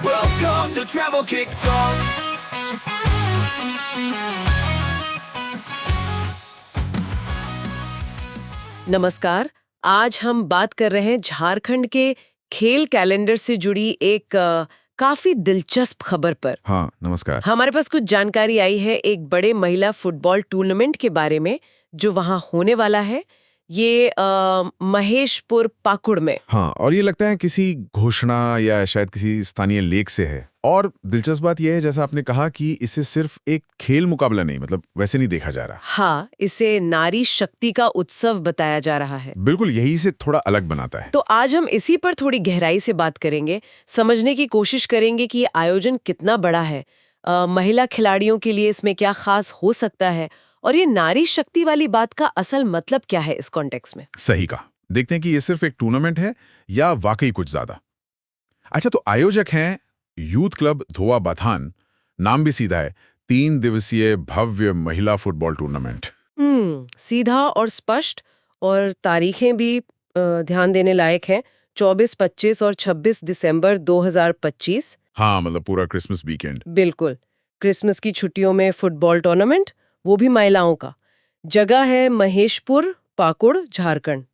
Welcome to Travel Kick Talk. नमस्कार। आज हम बात कर रहे हैं झारखंड के खेल कैलेंडर से जुड़ी एक काफी दिलचस्प खबर पर। हाँ, नमस्कार। हमारे पास कुछ जानकारी आई है एक बड़े महिला फुटबॉल टूर्नामेंट के बारे में जो वहां होने वाला है। ये महेशपुर पाकुड़ में। हाँ, और ये लगता है किसी घोषणा या शायद किसी स्थानीय लेख से है। और दिलचस्प बात यह है, जैसा आपने कहा, कि इसे सिर्फ एक खेल मुकाबला नहीं, मतलब वैसे नहीं देखा जा रहा। हाँ, इसे नारी शक्ति का उत्सव बताया जा रहा है। बिल्कुल, यही से थोड़ा अलग बनाता है। तो आज हम इसी पर थोड़ी गहराई से बात करेंगे, समझने की कोशिश करेंगे कि ये आयोजन कितना बड़ा है, महिला खिलाड़ियों के लिए इसमें क्या खास हो सकता है, और ये नारी शक्ति वाली बात का असल मतलब क्या है इस कॉन्टेक्स्ट में। सही कहा। देखते हैं कि ये सिर्फ एक टूर्नामेंट है या वाकई कुछ ज्यादा। अच्छा, तो आयोजक हैं यूथ क्लब धोआ बाथान। नाम भी सीधा है, 3 दिवसीय भव्य महिला फुटबॉल टूर्नामेंट। सीधा और स्पष्ट, और तारीखें भी ध्यान देने लायक हैं। 24, 25 और 26 दिसंबर 2025। हाँ, मतलब पूरा क्रिसमस वीकेंड। बिल्कुल, क्रिसमस की छुट्टियों में फुटबॉल टूर्नामेंट, वो भी महिलाओं का। जगह है महेशपुर पाकुड़, झारखंड।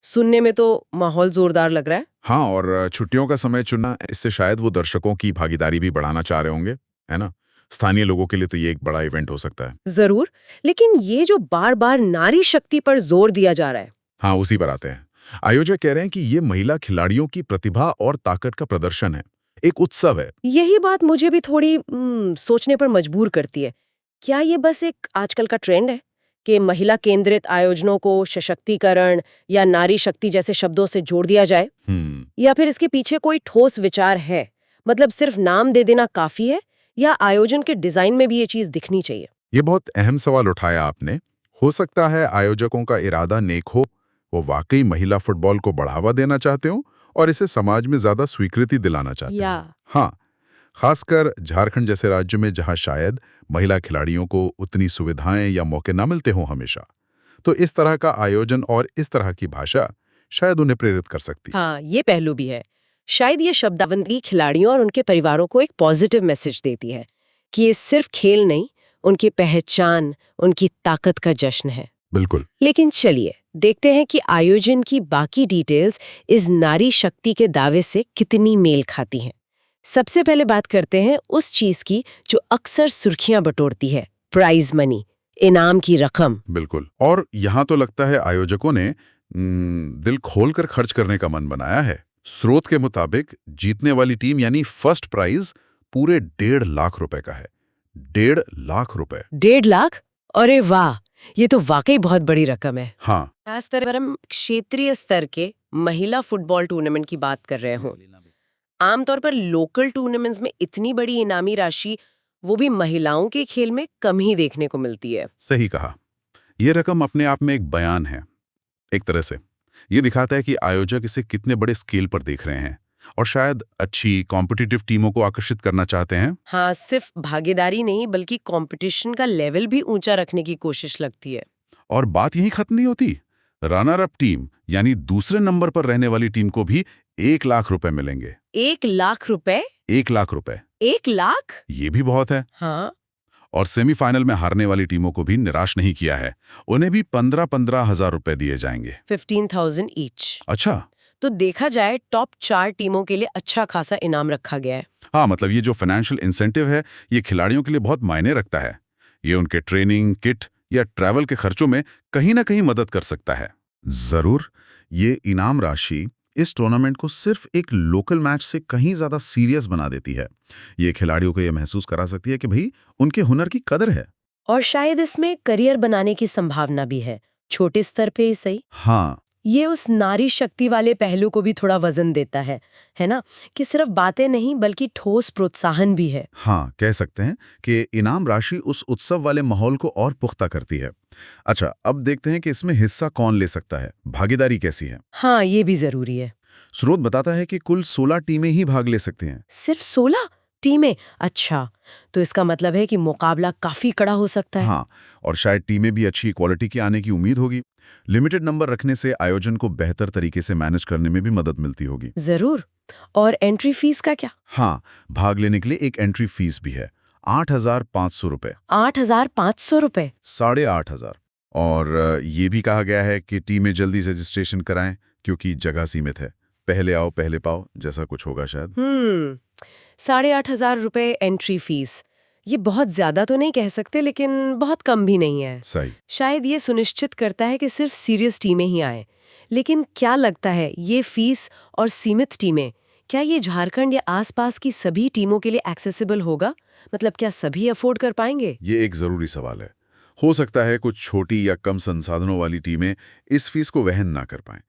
सुनने में तो माहौल जोरदार लग रहा है। हाँ, और छुट्टियों का समय चुनना, इससे शायद वो दर्शकों की भागीदारी भी बढ़ाना चाह रहे होंगे, है ना? स्थानीय लोगों के लिए तो ये एक बड़ा इवेंट हो सकता है। जरूर, लेकिन ये जो बार बार नारी शक्ति पर जोर दिया जा रहा है। हाँ, उसी पर आते हैं। आयोजक कह रहे हैं कि ये महिला खिलाड़ियों की प्रतिभा और ताकत का प्रदर्शन है, एक उत्सव है। यही बात मुझे भी थोड़ी सोचने पर मजबूर करती है। क्या ये बस एक आजकल का ट्रेंड है कि महिला केंद्रित आयोजनों को सशक्तिकरण या नारी शक्ति जैसे शब्दों से जोड़ दिया जाए, या फिर इसके पीछे कोई ठोस विचार है? मतलब सिर्फ नाम दे देना काफी है, या आयोजन के डिजाइन में भी ये चीज दिखनी चाहिए? ये बहुत अहम सवाल उठाया आपने। हो सकता है आयोजकों का इरादा नेक हो, वो वाकई महिला फुटबॉल को बढ़ावा देना चाहते हो और इसे समाज में ज्यादा स्वीकृति दिलाना चाहते हो। हाँ, खासकर झारखंड जैसे राज्य में जहां शायद महिला खिलाड़ियों को उतनी सुविधाएं या मौके ना मिलते हो हमेशा, तो इस तरह का आयोजन और इस तरह की भाषा शायद उन्हें प्रेरित कर सकती है। हाँ, ये पहलू भी है। शायद ये शब्दाबंदी खिलाड़ियों और उनके परिवारों को एक पॉजिटिव मैसेज देती है कि ये सिर्फ खेल नहीं, उनकी पहचान, उनकी ताकत का जश्न है। बिल्कुल। लेकिन चलिए देखते हैं कि आयोजन की बाकी डिटेल्स इस नारी शक्ति के दावे से कितनी मेल खाती हैं। सबसे पहले बात करते हैं उस चीज की जो अक्सर सुर्खियां बटोरती है, प्राइज मनी, इनाम की रकम। बिल्कुल, और यहाँ तो लगता है आयोजकों ने दिल खोलकर खर्च करने का मन बनाया है। स्रोत के मुताबिक जीतने वाली टीम यानी फर्स्ट प्राइज पूरे 1.5 लाख रुपए का है। 1.5 लाख रुपए। 1.5 लाख? अरे वाह, ये तो वाकई बहुत बड़ी रकम है। हाँ, खास स्तर पर हम क्षेत्रीय स्तर के महिला फुटबॉल टूर्नामेंट की बात कर रहे हों। आमतौर पर लोकल टूर्नामेंट्स में इतनी बड़ी इनामी राशि, वो भी महिलाओं के खेल में कम ही देखने को मिलती है। सही कहा। ये रकम अपने आप में एक बयान है। एक तरह से ये दिखाता है कि आयोजक इसे कितने बड़े स्केल पर देख रहे हैं और शायद अच्छी कॉम्पिटिटिव टीमों को आकर्षित करना चाहते हैं। हाँ, सिर्फ भागीदारी नहीं बल्कि कंपटीशन का लेवल भी ऊंचा रखने की कोशिश लगती है। और बात यही खत्म नहीं होती। रनर अप टीम यानी दूसरे नंबर पर रहने वाली टीम को भी 1 लाख रुपए मिलेंगे। 1 लाख रुपए? 1 लाख रुपए। 1 लाख? ये भी बहुत है। हाँ। और सेमीफाइनल में हारने वाली टीमों को भी निराश नहीं किया है। उन्हें भी 15-15 हजार रुपए दिए जाएंगे। 15,000 ईच। अच्छा। तो देखा जाए टॉप 4 टीमों के लिए अच्छा खासा इनाम रखा गया है। हाँ, मतलब ये जो फाइनेंशियल इंसेंटिव है, ये खिलाड़ियों के लिए बहुत मायने रखता है। ये उनके ट्रेनिंग, किट या ट्रैवल के खर्चों में कहीं ना कहीं मदद कर सकता है। जरूर, ये इनाम राशि इस टूर्नामेंट को सिर्फ एक लोकल मैच से कहीं ज्यादा सीरियस बना देती है। ये खिलाड़ियों को ये महसूस करा सकती है कि भाई उनके हुनर की कदर है। और शायद इसमें करियर बनाने की संभावना भी है, छोटे स्तर पे ही सही। हाँ, ये उस नारी शक्ति वाले पहलू को भी थोड़ा वजन देता है ना, कि सिर्फ बातें नहीं बल्कि ठोस प्रोत्साहन भी है। हाँ, कह सकते हैं कि इनाम राशि उस उत्सव वाले माहौल को और पुख्ता करती है। अच्छा, अब देखते हैं कि इसमें हिस्सा कौन ले सकता है, भागीदारी कैसी है। हाँ, ये भी जरूरी है। स्रोत बताता है कि कुल 16 टीमें ही भाग ले सकती हैं। सिर्फ 16? टीमें, अच्छा, तो इसका मतलब है कि मुकाबला काफी कड़ा हो सकता है। हाँ, और शायद टीमें भी अच्छी क्वालिटी की आने की उम्मीद होगी। लिमिटेड नंबर रखने से आयोजन को बेहतर तरीके से मैनेज करने में भी मदद मिलती होगी। जरूर। और एंट्री फीस का क्या? हाँ, भाग लेने के लिए एक एंट्री फीस भी है, 8,500 रुपये। 8,500 रुपए? 8,500। और ये भी कहा गया है कि टीमें जल्दी से रजिस्ट्रेशन कराएं क्योंकि जगह सीमित है। पहले आओ पहले पाओ जैसा कुछ होगा शायद। 8,500 रुपए एंट्री फीस, ये बहुत ज्यादा तो नहीं कह सकते लेकिन बहुत कम भी नहीं है। सही। शायद ये सुनिश्चित करता है कि सिर्फ सीरियस टीमें ही आएं। लेकिन क्या लगता है, ये फीस और सीमित टीमें, क्या ये झारखंड या आसपास की सभी टीमों के लिए एक्सेसिबल होगा? मतलब क्या सभी अफोर्ड कर पाएंगे? ये एक जरूरी सवाल है। हो सकता है कुछ छोटी या कम संसाधनों वाली टीमें इस फीस को वहन ना कर पाएं।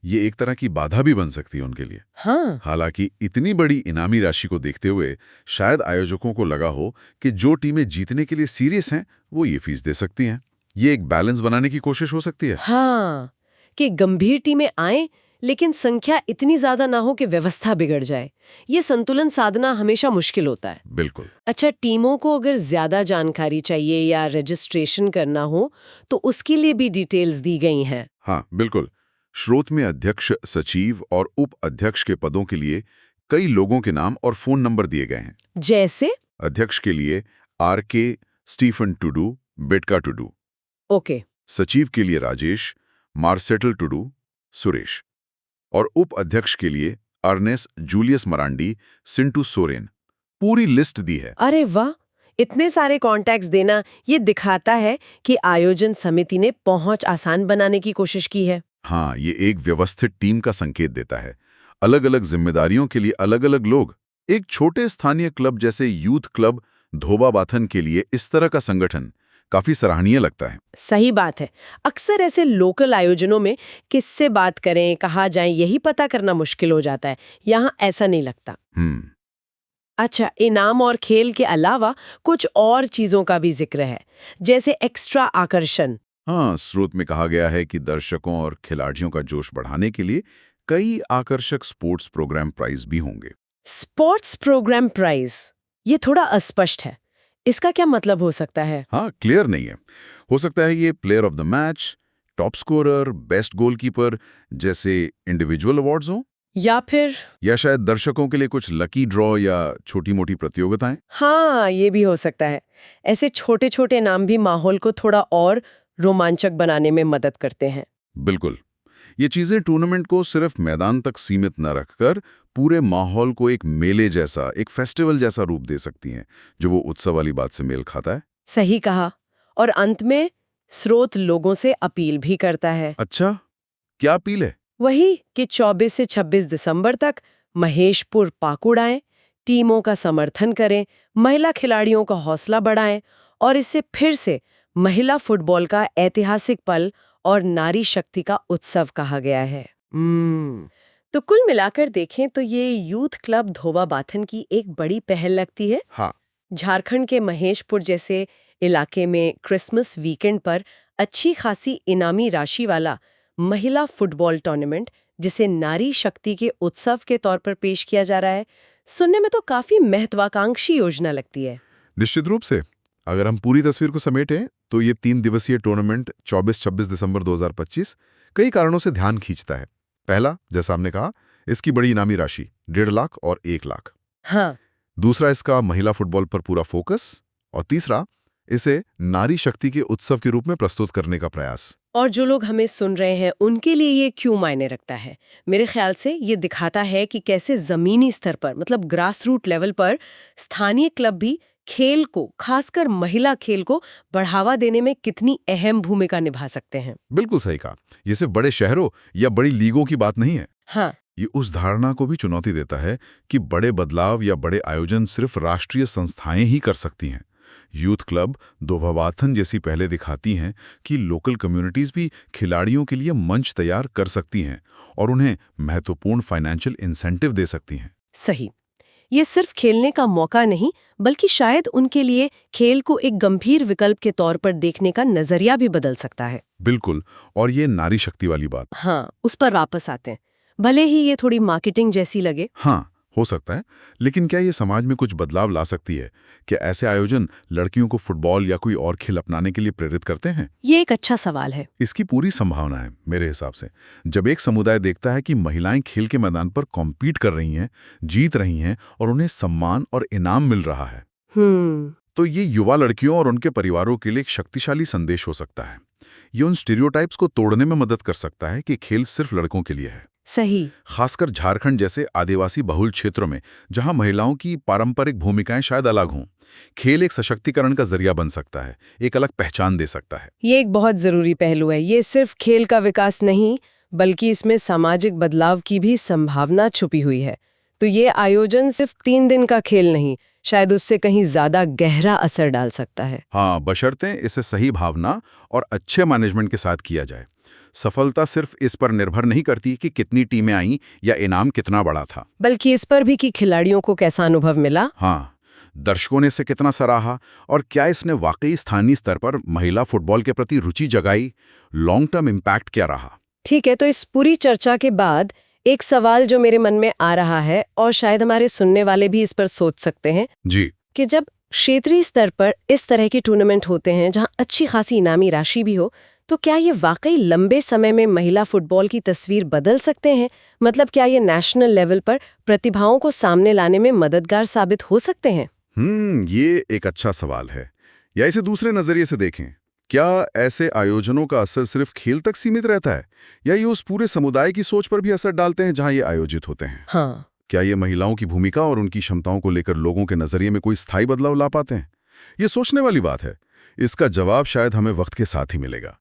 ये एक तरह की बाधा भी बन सकती है उनके लिए। हाँ। हालांकि इतनी बड़ी इनामी राशि को देखते हुए शायद आयोजकों को लगा हो कि जो टीमें जीतने के लिए सीरियस हैं वो ये फीस दे सकती हैं। ये एक बैलेंस बनाने की कोशिश हो सकती है। हाँ, कि गंभीर टीमें आएं लेकिन संख्या इतनी ज्यादा ना हो कि व्यवस्था बिगड़ जाए। ये संतुलन साधना हमेशा मुश्किल होता है। बिल्कुल। अच्छा, टीमों को अगर ज्यादा जानकारी चाहिए या रजिस्ट्रेशन करना हो तो उसके लिए भी डिटेल्स दी गई हैं। हाँ बिल्कुल। स्रोत में अध्यक्ष, सचिव और उप अध्यक्ष के पदों के लिए कई लोगों के नाम और फोन नंबर दिए गए हैं। जैसे? अध्यक्ष के लिए RK, Stephen Tudu, Betka Tudu. Okay. सचिव के लिए राजेश, मार्सेटल टुडू, सुरेश। और उप अध्यक्ष के लिए अर्नेस, जूलियस मरांडी, सिंटू सोरेन। पूरी लिस्ट दी है। अरे वाह, इतने सारे कॉन्टैक्ट्स देना ये दिखाता है कि आयोजन समिति ने पहुंच आसान बनाने की कोशिश की है। हाँ, ये एक व्यवस्थित टीम का संकेत देता है। अलग अलग जिम्मेदारियों के लिए अलग अलग लोग। एक छोटे स्थानीय क्लब जैसे यूथ क्लब धोबा बाथन के लिए इस तरह का संगठन काफी सराहनीय लगता है। सही बात है। अक्सर ऐसे लोकल आयोजनों में किससे बात करें, कहाँ जाएं, यही पता करना मुश्किल हो जाता है। यहाँ ऐसा नहीं लगता। अच्छा, इनाम और खेल के अलावा कुछ और चीजों का भी जिक्र है, जैसे एक्स्ट्रा आकर्षण। हाँ, स्रोत में कहा गया है कि दर्शकों और खिलाड़ियों का जोश बढ़ाने के लिए कई आकर्षक स्पोर्ट्स प्रोग्राम प्राइज भी होंगे। स्पोर्ट्स प्रोग्राम प्राइज, ये थोड़ा अस्पष्ट है। इसका क्या मतलब हो सकता है? हाँ, क्लियर नहीं है। हो सकता है ये player of the match, top scorer, best goalkeeper जैसे इंडिविजुअल अवार्ड्स हों, या शायद दर्शकों के लिए कुछ लकी ड्रॉ या छोटी-मोटी प्रतियोगिताएं। हाँ, ये भी हो सकता है। ऐसे छोटे छोटे नाम भी माहौल को थोड़ा और रोमांचक बनाने में मदद करते हैं। बिल्कुल। ये चीजें टूर्नामेंट को सिर्फ मैदान तक सीमित न रखकर पूरे माहौल को एक मेले जैसा, एक फेस्टिवल जैसा रूप दे सकती हैं, जो वो उत्सव वाली बात से मेल खाता है। सही कहा। और अंत में स्रोत लोगों से अपील भी करता है। अच्छा, क्या अपील है? वही कि 24 से 26 दिसंबर तक महेशपुर पाकुड़ आएं, टीमों का समर्थन करें, महिला खिलाड़ियों का हौसला बढ़ाएं और इसे फिर से महिला फुटबॉल का ऐतिहासिक पल और नारी शक्ति का उत्सव कहा गया है। तो कुल मिलाकर देखें तो ये यूथ क्लब धोबा बाथन की एक बड़ी पहल लगती है। हाँ। झारखंड के महेशपुर जैसे इलाके में क्रिसमस वीकेंड पर अच्छी खासी इनामी राशि वाला महिला फुटबॉल टूर्नामेंट, जिसे नारी शक्ति के उत्सव के तौर पर पेश किया जा रहा है, सुनने में तो काफी महत्वाकांक्षी योजना लगती है। निश्चित रूप से। अगर हम पूरी तस्वीर को समेटें तो ये 3 दिवसीय टूर्नामेंट 24-26 दिसंबर 2025 कई कारणों से ध्यान खींचता है। पहला, जैसा हमने कहा, इसकी बड़ी इनामी राशि 1.5 लाख और 1 लाख। हाँ। दूसरा, इसका महिला फुटबॉल पर पूरा फोकस। और तीसरा, इसे नारी शक्ति के उत्सव के रूप में प्रस्तुत करने का प्रयास। और जो लोग हमें सुन रहे हैं उनके लिए ये क्यों मायने रखता है? मेरे ख्याल से ये दिखाता है कि कैसे जमीनी स्तर पर, मतलब ग्रास रूट लेवल पर, स्थानीय क्लब भी खेल को, खासकर महिला खेल को बढ़ावा देने में कितनी अहम भूमिका निभा सकते हैं। बिल्कुल सही कहा। ये सिर्फ बड़े शहरों या बड़ी लीगों की बात नहीं है। हाँ। ये उस धारणा को भी चुनौती देता है कि बड़े बदलाव या बड़े आयोजन सिर्फ राष्ट्रीय संस्थाएं ही कर सकती हैं। यूथ क्लब धोबा बाथन जैसी पहले दिखाती हैं कि लोकल कम्युनिटीज भी खिलाड़ियों के लिए मंच तैयार कर सकती हैं और उन्हें महत्वपूर्ण फाइनेंशियल इंसेंटिव दे सकती हैं। सही। ये सिर्फ खेलने का मौका नहीं, बल्कि शायद उनके लिए खेल को एक गंभीर विकल्प के तौर पर देखने का नजरिया भी बदल सकता है। बिल्कुल। और ये नारी शक्ति वाली बात। हाँ, उस पर वापस आते हैं। भले ही ये थोड़ी मार्केटिंग जैसी लगे। हाँ, हो सकता है, लेकिन क्या ये समाज में कुछ बदलाव ला सकती है? क्या ऐसे आयोजन लड़कियों को फुटबॉल या कोई और खेल अपनाने के लिए प्रेरित करते हैं? ये एक अच्छा सवाल है। इसकी पूरी संभावना है मेरे हिसाब से। जब एक समुदाय देखता है कि महिलाएं खेल के मैदान पर कॉम्पीट कर रही हैं, जीत रही हैं और उन्हें सम्मान और इनाम मिल रहा है, तो ये युवा लड़कियों और उनके परिवारों के लिए एक शक्तिशाली संदेश हो सकता है। ये उन स्टीरियोटाइप्स को तोड़ने में मदद कर सकता है कि खेल सिर्फ लड़कों के लिए है। सही। खासकर झारखंड जैसे आदिवासी बहुल क्षेत्रों में, जहां महिलाओं की पारंपरिक भूमिकाएं शायद अलग हों, खेल एक सशक्तिकरण का जरिया बन सकता है, एक अलग पहचान दे सकता है। ये एक बहुत जरूरी पहलू है। ये सिर्फ खेल का विकास नहीं, बल्कि इसमें सामाजिक बदलाव की भी संभावना छुपी हुई है। तो ये आयोजन सिर्फ 3 दिन का खेल नहीं, शायद उससे कहीं ज्यादा गहरा असर डाल सकता है। हाँ, बशर्ते इसे सही भावना और अच्छे मैनेजमेंट के साथ किया जाए। सफलता सिर्फ इस पर निर्भर नहीं करती कि कितनी टीमें आईं या इनाम कितना बड़ा था, बल्कि इस पर भी कि खिलाड़ियों को कैसा अनुभव मिला। हाँ, दर्शकों ने इसे कितना सराहा और क्या इसने वाकई स्थानीय स्तर पर महिला फुटबॉल के प्रति रुचि जगाई। लॉन्ग टर्म इम्पैक्ट क्या रहा। ठीक है, तो इस पूरी चर्चा के बाद एक सवाल जो मेरे मन में आ रहा है, और शायद हमारे सुनने वाले भी इस पर सोच सकते हैं जी, कि जब क्षेत्रीय स्तर पर इस तरह के टूर्नामेंट होते हैं जहां अच्छी खासी इनामी राशि भी हो, तो क्या ये वाकई लंबे समय में महिला फुटबॉल की तस्वीर बदल सकते हैं? मतलब क्या ये नेशनल लेवल पर प्रतिभाओं को सामने लाने में मददगार साबित हो सकते हैं? ये एक अच्छा सवाल है। या इसे दूसरे नजरिए से देखें, क्या ऐसे आयोजनों का असर सिर्फ खेल तक सीमित रहता है, या ये उस पूरे समुदाय की सोच पर भी असर डालते हैं जहां ये आयोजित होते हैं? हाँ। क्या ये महिलाओं की भूमिका और उनकी क्षमताओं को लेकर लोगों के नजरिए में कोई स्थायी बदलाव ला पाते हैं? ये सोचने वाली बात है। इसका जवाब शायद हमें वक्त के साथ ही मिलेगा।